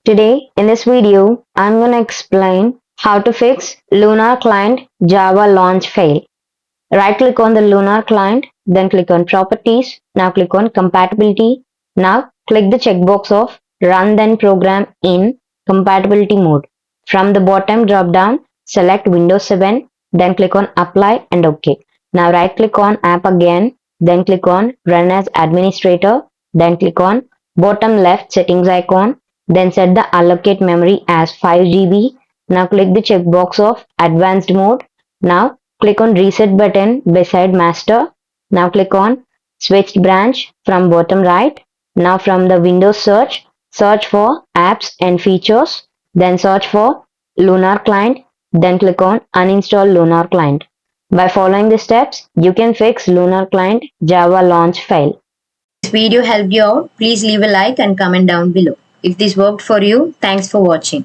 Today, in this video, I'm going to explain how to fix Lunar Client Java launch fail. Right click on the Lunar Client, then click on Properties. Now click on Compatibility. Now click the checkbox of Run then Program in Compatibility mode. From the bottom drop down, select Windows 7, then click on Apply and OK. Now right click on App again, then click on Run as Administrator, then click on bottom left settings icon, then set the allocate memory as 5 GB. Now click the checkbox of Advanced mode. Now click on reset button beside master. Now click on switched branch from bottom right. Now from the Windows search for apps and features. Then search for Lunar Client. Then click on uninstall Lunar Client. By following the steps, you can fix Lunar Client Java launch fail. If this video helped you out, please leave a like and comment down below. If this worked for you, thanks for watching.